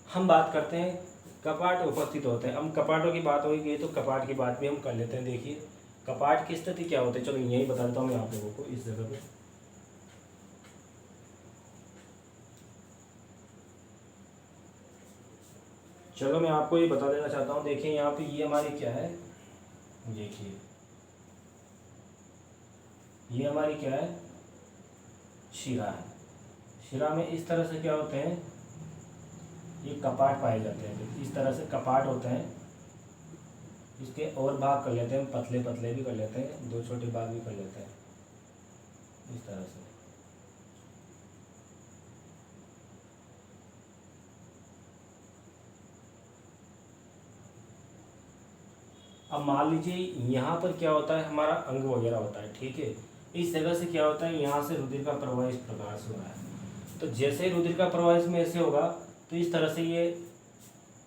हम बात करते हैं कपाट उपस्थित होते हैं। हम कपाटों की बात होगी तो कपाट की बात भी हम कर लेते हैं। देखिए कपाट की स्थिति क्या होती है, चलो यही बता देता हूँ मैं आप लोगों को इस जगह पे। चलो मैं आपको ये बता देना चाहता हूँ। देखिए यहाँ पे ये हमारी क्या है, देखिए ये हमारी क्या है, शिरा है। शिरा में इस तरह से क्या होते हैं, ये कपाट पाए जाते हैं। इस तरह से कपाट होते हैं। इसके और भाग कर लेते हैं, पतले पतले भी कर लेते हैं, दो छोटे भाग भी कर लेते हैं इस तरह से। अब मान लीजिए यहाँ पर क्या होता है, हमारा अंग वगैरह होता है, ठीक है। इस जगह से क्या होता है, यहाँ से रुधिर का प्रवाह इस प्रकार से हो रहा है। तो जैसे रुधिर का प्रवाह इसमें ऐसे होगा तो इस तरह से ये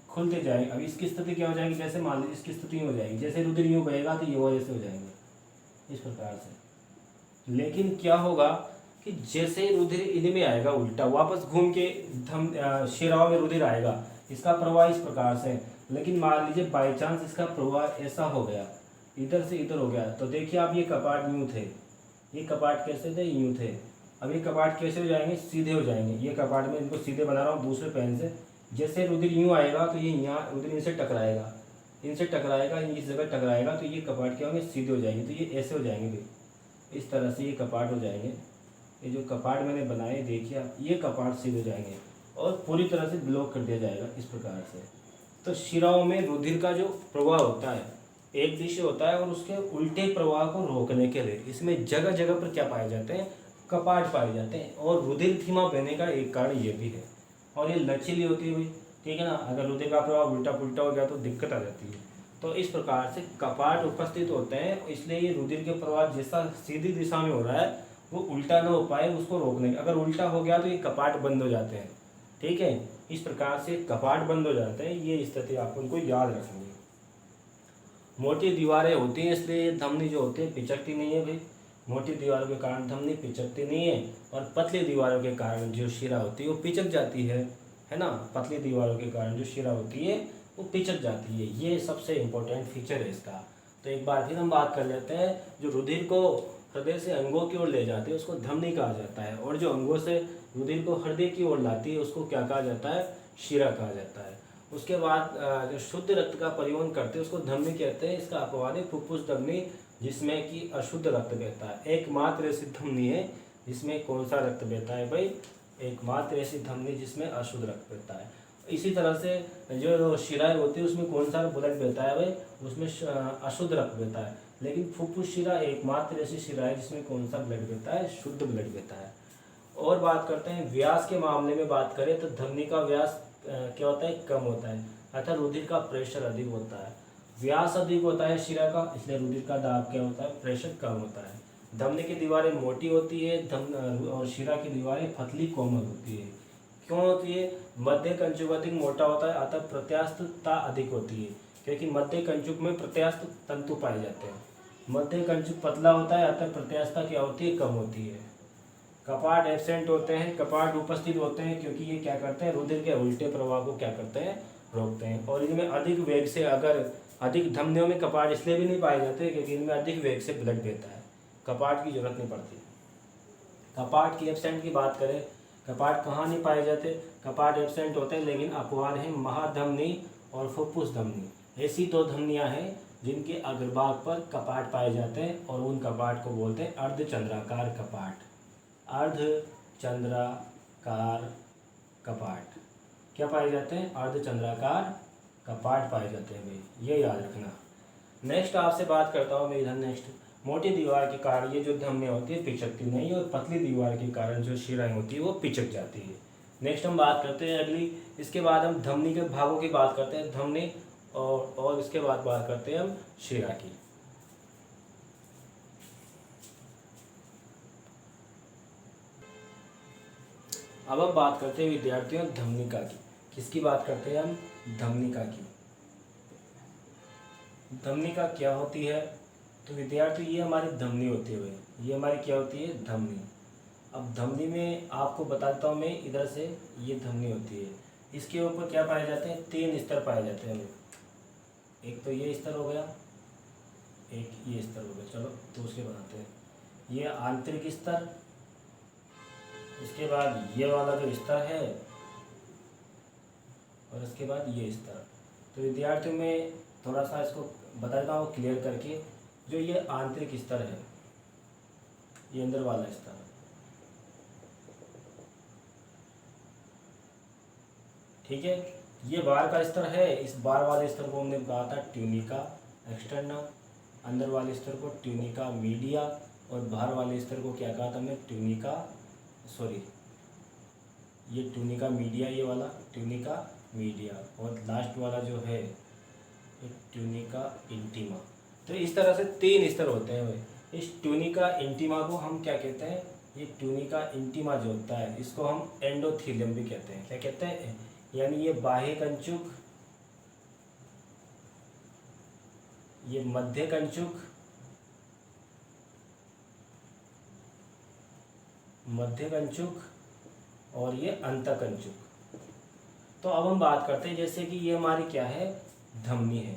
खुलते जाएंगे। अब इसकी स्थिति क्या हो जाएगी, जैसे मान लीजिए इसकी स्थिति हो जाएगी, जैसे रुधिर यूँ बहेगा तो ये वजह से हो जाएंगे इस प्रकार से। लेकिन क्या होगा कि जैसे रुधिर इनमें आएगा उल्टा वापस घूम के शिराओं में रुधिर आएगा, इसका प्रवाह इस प्रकार से। लेकिन मान लीजिए बाई चांस इसका प्रवाह ऐसा हो गया, इधर से इधर हो गया, तो देखिए आप ये कपाट यूँ थे, ये कपाट कैसे थे, यूँ थे। अब ये कपाट कैसे हो जाएंगे, सीधे हो जाएंगे। ये कपाट में इनको सीधे बना रहा हूँ दूसरे पेन से। जैसे रुधिर यूँ आएगा तो ये यहाँ रुधिर इनसे टकराएगा, इनसे टकराएगा, इस जगह टकराएगा, तो ये कपाट क्या होंगे, सीधे हो जाएंगे। तो ये ऐसे हो जाएंगे भाई, इस तरह से ये कपाट हो जाएंगे। ये जो कपाट मैंने बनाए देखिए आप, ये कपाट सीधे हो जाएंगे और पूरी तरह से ब्लॉक कर दिया जाएगा इस प्रकार से। तो शिराओं में रुधिर का जो प्रवाह होता है एक दिशा होता है, और उसके उल्टे प्रवाह को रोकने के लिए इसमें जगह जगह पर क्या पाए जाते हैं, कपाट पाए जाते हैं। और रुधिर धीमा बहने का एक कारण ये भी है, और ये लचीली होती है भाई, ठीक है ना। अगर रुधिर का प्रवाह उल्टा पुल्टा हो गया तो दिक्कत आ जाती है। तो इस प्रकार से कपाट उपस्थित होते हैं, इसलिए ये रुधिर के प्रवाह जैसा सीधी दिशा में हो रहा है वो उल्टा ना हो पाए उसको रोकने का। अगर उल्टा हो गया तो ये कपाट बंद हो जाते हैं, ठीक है। इस प्रकार से कपाट बंद हो जाते हैं, ये स्थिति आपको उनको याद रखनी है। मोटी दीवारें होती हैं इसलिए ये धमनी जो होती है पिचकती नहीं है भाई, मोटी दीवारों के कारण धमनी पिचकती नहीं है। और पतली दीवारों के कारण जो शिरा होती है वो पिचक जाती है ना। पतली दीवारों के कारण जो शिरा होती है वो पिचक जाती है, ये सबसे इम्पोर्टेंट फीचर है इसका। तो एक बार फिर हम बात कर लेते हैं, जो रुधिर को हृदय से अंगों की ओर ले जाती है उसको धमनी कहा जाता है, और जो अंगों से रुधिर को हृदय की ओर लाती है उसको क्या कहा जाता है, शिरा कहा जाता है। उसके बाद जो शुद्ध रक्त का परिवहन करते हैं उसको धमनी कहते हैं। इसका अपवाद है फुफ्फुस धमनी, जिसमें कि अशुद्ध रक्त बहता है। एकमात्र ऐसी धमनी है जिसमें कौन सा रक्त बहता है भाई, एकमात्र ऐसी धमनी जिसमें अशुद्ध रक्त बहता है। इसी तरह से जो शिराएं होती है उसमें कौन सा ब्लड बहता है भाई, उसमें अशुद्ध रक्त बहता है। लेकिन फुफ्फुस शिरा एकमात्र ऐसी शिरा है जिसमें कौन सा ब्लड बहता है, शुद्ध ब्लड बहता है। और बात करते हैं व्यास के मामले में बात करें तो धमनी का व्यास क्या होता है, कम होता है, अर्थात रुधिर का प्रेशर अधिक होता है। व्यास अधिक होता है शिरा का, इसलिए रुधिर का दाब क्या होता है, प्रेशर कम होता है। धमनी की दीवारें मोटी होती है, और शिरा की दीवारें पतली कोमल होती है। क्यों होती है, मध्य कंचुक अधिक मोटा होता है अतः प्रत्यास्थता अधिक होती है, क्योंकि मध्य कंचुक में प्रत्यास्थ तंतु पाए जाते हैं। मध्य कंचुक पतला होता है अतः प्रत्यास्थता क्या होती है, कम होती है। कपाट एब्सेंट होते हैं, कपाट उपस्थित होते हैं क्योंकि ये क्या करते हैं, रुधिर के उल्टे प्रवाह को क्या करते हैं, रोकते हैं। और इनमें अधिक वेग से, अगर अधिक धमनियों में कपाट इसलिए भी नहीं पाए जाते क्योंकि इनमें अधिक वेग से ब्लड बहता है, कपाट की जरूरत नहीं पड़ती। कपाट की एब्सेंट की बात करें, कपाट कहाँ नहीं पाए जाते, कपाट एब्सेंट होते हैं, लेकिन अपवाद है महाधमनी और फुफ्फुस धमनी। ऐसी दो धमनियाँ हैं जिनके अग्रभाग पर कपाट पाए जाते हैं, और उन कपाट को बोलते हैं अर्धचंद्राकार कपाट। अर्धचंद्राकार कपाट क्या पाए जाते हैं, अर्धचंद्राकार कपाट पाए जाते हैं भाई, ये याद रखना। नेक्स्ट आपसे बात करता हूँ मैं इधर। नेक्स्ट, मोटी दीवार के कारण ये जो धमनियाँ होती है पिचकती नहीं, और पतली दीवार के कारण जो शिराएं होती है वो पिचक जाती है। नेक्स्ट हम बात करते हैं अगली, इसके बाद हम धमनी के भागों की बात करते हैं, धमनी और इसके बाद बात करते हैं हम शिरा की। अब हम बात करते हैं विद्यार्थियों धमनिका की। किसकी बात करते हैं हम, धमनिका की। धमनिका क्या होती है, तो विद्यार्थी ये हमारी धमनी होती है भाई, ये हमारी क्या होती है, धमनी। अब धमनी में आपको बताता हूँ मैं, इधर से ये धमनी होती है, इसके ऊपर क्या पाए जाते हैं, 3 स्तर पाए जाते हैं। एक तो ये स्तर हो गया, एक ये स्तर हो गया, चलो दूसरे बनाते हैं। ये आंतरिक स्तर, इसके बाद ये वाला जो स्तर है, और इसके बाद ये स्तर। तो विद्यार्थियों में थोड़ा सा इसको बता देता हूँ क्लियर करके। जो ये आंतरिक स्तर है, ये अंदर वाला स्तर, ठीक है, ये बाहर का स्तर है। इस बाहर वाले स्तर को हमने कहा था ट्यूनिका एक्सटर्ना, अंदर वाले स्तर को ट्यूनिका मीडिया, और बाहर वाले स्तर को क्या कहा था हमने, ट्यूनिका, सॉरी ये ट्यूनिका मीडिया, ये वाला ट्यूनिका मीडिया, और लास्ट वाला जो है एक ट्यूनिका इंटीमा। तो इस तरह से 3 स्तर होते हैं भाई। इस ट्यूनिका इंटीमा को हम क्या कहते हैं, ये ट्यूनिका इंटीमा जो होता है इसको हम एंडोथीलियम भी कहते हैं। क्या कहते हैं, यानी ये बाह्य कंचुक, ये मध्य कंचुक, मध्य कंचुक और ये अंतकंचुक। तो अब हम बात करते हैं, जैसे कि ये हमारी क्या है, धमनी है,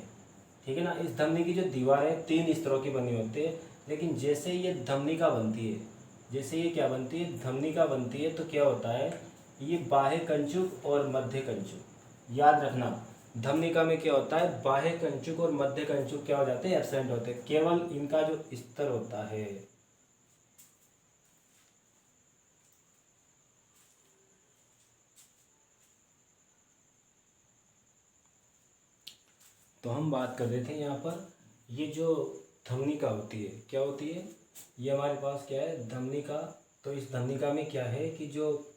ठीक है ना। इस धमनी की जो दीवार है 3 स्तरों की बनी होती है, लेकिन जैसे ये धमनिका बनती है, जैसे ये क्या बनती है, धमनिका बनती है, तो क्या होता है, ये बाह्य कंचुक और मध्य कंचुक, याद रखना धमनिका में क्या होता है, बाह्य कंचुक और मध्य कंचुक क्या हो जाते हैं, एब्सेंट होते हैं, केवल इनका जो स्तर होता है। तो हम बात कर रहे थे यहाँ पर, ये जो धमनिका होती है क्या होती है, ये हमारे पास क्या है, धमनिका। तो इस धमनिका में क्या है कि जो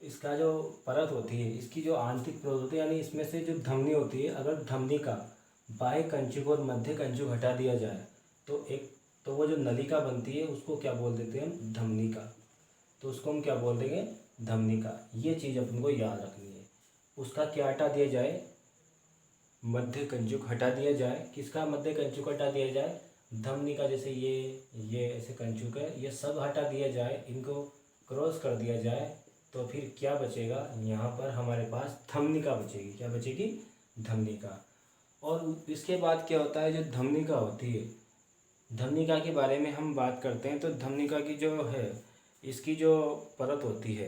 इसका जो परत होती है, इसकी जो आंतरिक परत होती है, यानी इसमें से जो धमनी होती है, अगर धमनिका बाह्य कंचुक और मध्य कंचुक हटा दिया जाए तो वो जो नलिका बनती है उसको क्या बोल देते हैं हम, धमनिका। तो उसको हम क्या बोल देंगे, धमनिका। ये चीज़ अपन को याद रखनी है। उसका क्या हटा दिया जाए, मध्य कंचुक हटा दिया जाए। किसका मध्य कंचुक हटा दिया जाए, धमनिका। जैसे ये ऐसे कंचुक है, ये सब हटा दिया जाए, इनको क्रॉस कर दिया जाए, तो फिर क्या बचेगा, यहाँ पर हमारे पास धमनिका बचेगी। क्या बचेगी, धमनिका। और इसके बाद क्या होता है, जो धमनिका होती है, धमनिका के बारे में हम बात करते हैं। तो धमनिका की जो है, इसकी जो परत होती है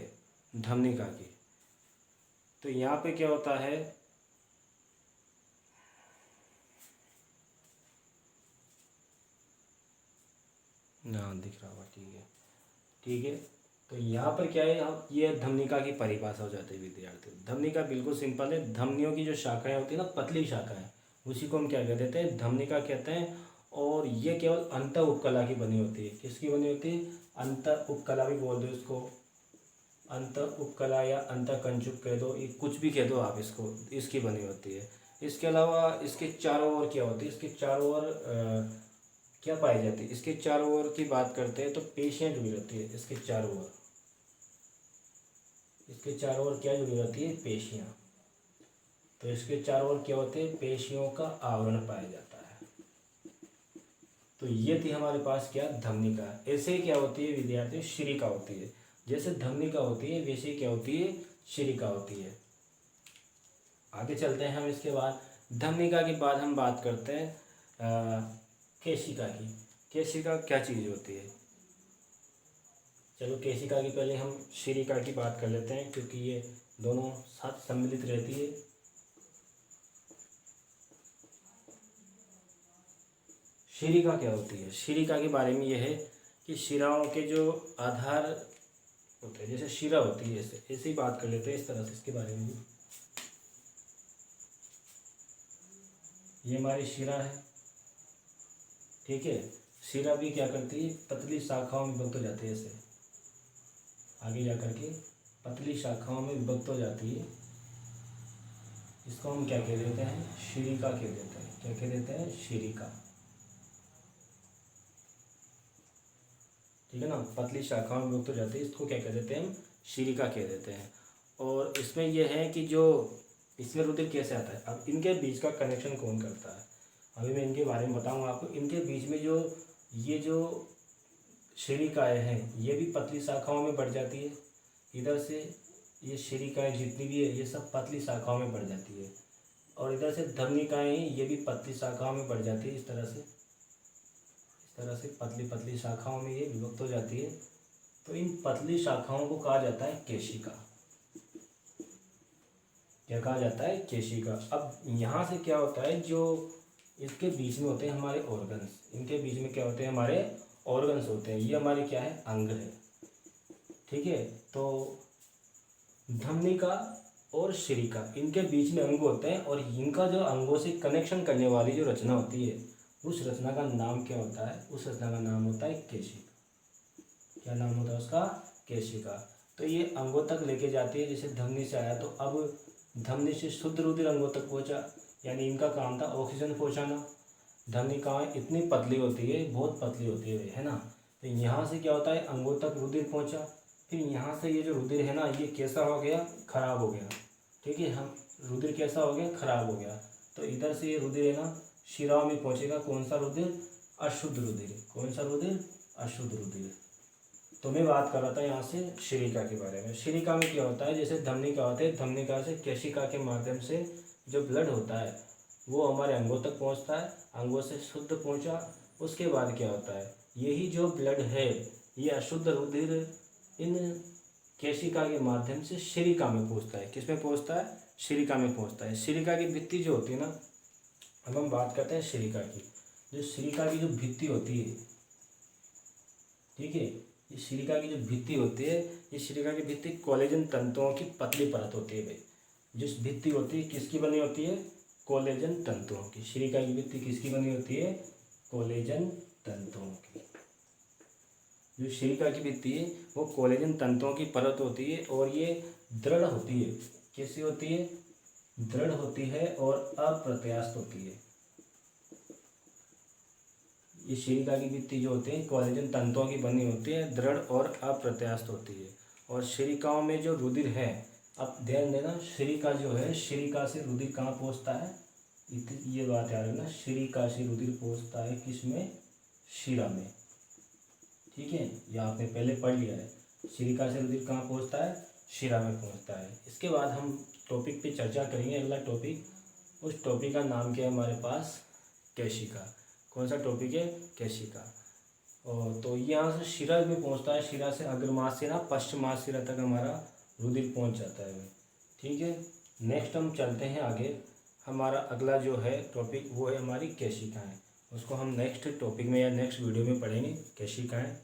धमनिका की, तो यहाँ पे क्या होता है, हाँ दिख रहा होगा, ठीक है, ठीक है। तो यहाँ पर क्या है, अब ये धमनिका की परिभाषा हो जाती है विद्यार्थी। धमनिका बिल्कुल सिंपल है, धमनियों की जो शाखाएं होती है ना, पतली शाखाएं, उसी को हम क्या कह देते हैं, धमनिका कहते हैं। और ये केवल अंत उपकला की बनी होती है। किसकी बनी होती है, अंत उपकला भी बोल दो इसको, अंत उपकला या अंत कंचुक कह दो, ये कुछ भी कह दो आप इसको, इसकी बनी होती है। इसके अलावा इसके चारों ओर क्या होती है, इसके चारों ओर क्या पाई जाती है, इसके चारों ओर की बात करते हैं तो पेशियां जुड़ी रहती है। इसके चारों ओर, इसके चारों ओर क्या जुड़ी रहती है, पेशियां। तो इसके चारों ओर क्या होते हैं, पेशियों का आवरण पाया जाता है। तो ये थी हमारे पास क्या, धमनिका। ऐसे ही क्या होती है विद्यार्थी, शिरिका होती है। जैसे धमनिका होती है वैसे ही क्या होती है, शिरिका होती है। आगे चलते हैं हम। इसके बाद धमनिका के बाद हम बात करते हैं केशिका की। केशिका क्या चीज़ होती है, चलो केशिका की पहले हम शिरिका की बात कर लेते हैं, क्योंकि ये दोनों साथ सम्मिलित रहती है। शिरिका क्या होती है, शिरिका के बारे में यह है कि शिराओं के जो आधार होते हैं, जैसे शिरा होती है, ऐसे ही बात कर लेते हैं इस तरह से इसके बारे में भी। ये हमारी शिरा है, ठीक है। शिरा भी क्या करती है, पतली शाखाओं में विभक्त हो जाती है, ऐसे आगे जा करके पतली शाखाओं में विभक्त हो जाती है। इसको हम क्या कह देते हैं, शिरिका कह देते हैं। क्या कह देते हैं, शिरिका, ठीक है ना। पतली शाखाओं में विभक्त हो जाती है, इसको क्या कह देते हैं हम, शिरिका कह देते हैं। और इसमें यह है कि जो इसमें रुधिर कैसे आता है, अब इनके बीच का कनेक्शन कौन करता है, अभी मैं इनके बारे में बताऊंगा आपको। इनके बीच में जो ये जो शिरिकाएँ हैं, ये भी पतली शाखाओं में बढ़ जाती है। इधर से ये शिरिकाएँ जितनी भी है, ये सब पतली शाखाओं में बढ़ जाती है। और इधर से धमनिकाएँ, ये भी पतली शाखाओं में बढ़ जाती है। इस तरह से पतली पतली शाखाओं में ये विभक्त हो जाती है। तो इन पतली शाखाओं को कहा जाता है केशिका। क्या कहा जाता है, केशिका। अब यहाँ से क्या होता है, जो इसके बीच में होते हैं हमारे ऑर्गन्स, इनके बीच में क्या होते हैं, हमारे ऑर्गन्स होते हैं। ये हमारे क्या है, अंग है, ठीक है। तो धमनिका और शिरिका, इनके बीच में अंग होते हैं, और इनका जो अंगों से कनेक्शन करने वाली जो रचना होती है, उस रचना का नाम क्या होता है, उस रचना का नाम होता है केशिका। क्या नाम होता है उसका, केशिका। तो ये अंगों तक लेके जाती है। जैसे धमनी से आया तो अब धमनी से शुद्ध रुधिर अंगों तक पहुंचा, यानी इनका काम था ऑक्सीजन पहुंचाना। धमनिकाएं इतनी पतली होती है, बहुत पतली होती है ना। तो यहाँ से क्या होता है, अंगों तक रुधिर पहुंचा, फिर यहाँ से ये जो रुधिर है ना, ये कैसा हो गया, खराब हो गया। ठीक है, हम रुधिर कैसा हो गया, खराब हो गया। तो इधर से ये रुधिर है ना शिराओं में पहुंचेगा। कौन सा रुधिर, अशुद्ध रुधिर। कौन सा रुधिर, अशुद्ध रुधिर। तो मैं बात कर रहा था यहाँ से शिरिका के बारे में। शिरिका में क्या होता है, जैसे धमनिका होते हैं, धमनिका से केशिका के माध्यम से जो ब्लड होता है वो हमारे अंगों तक पहुँचता है, अंगों से शुद्ध पहुँचा। उसके बाद क्या होता है, यही जो ब्लड है, ये अशुद्ध रुधिर इन केशिका के माध्यम से शिरिका में पहुँचता है। किस में पहुँचता है, शिरिका में पहुँचता है। शिरिका की भित्ति जो होती है ना, अब हम बात करते हैं शिरिका की। जो शिरिका की जो भित्ति होती है, ठीक है, ये शिरिका की जो भित्ति होती है, ये शिरिका की भित्ति कोलेजन तंतुओं की पतली परत होती है भाई। जिस भित्ति होती है किसकी बनी होती है, कोलेजन तंतुओं की। शिरिका की भित्ति किसकी बनी होती है, कोलेजन तंतुओं की। जो शिरिका की भित्ति है वो कोलेजन तंतुओं की परत होती है और ये दृढ़ होती है। कैसी होती है, दृढ़ होती है और अप्रत्यास्थ होती है। ये शिरिका की भित्ति जो होती है कोलेजन तंतुओं की बनी होती है, दृढ़ और अप्रत्यास्थ होती है। और शिरिकाओं में जो रुधिर है, अब ध्यान देना, शिरिका जो है, शिरिका से रुधिर कहाँ पहुँचता है, ये बात याद रखना। शिरिका से रुधिर पहुँचता है किसमें, शिरा में। ठीक है, ये आपने पहले पढ़ लिया है। शिरिका से रुधिर कहाँ पहुँचता है, शिरा में पहुँचता है। इसके बाद हम टॉपिक पे चर्चा करेंगे, अगला टॉपिक। उस टॉपिक का नाम क्या है हमारे पास, केशिका। कौन सा टॉपिक है, केशिका। और तो यहाँ से शिरा में पहुँचता है, शिरा से अग्रमाशय पश्चिमाशय तक हमारा रुधिर पहुँच जाता है। ठीक है, नेक्स्ट हम चलते हैं आगे। हमारा अगला जो है टॉपिक वो है हमारी केशिकाएँ। उसको हम नेक्स्ट टॉपिक में या नेक्स्ट वीडियो में पढ़ेंगे, केशिकाएँ।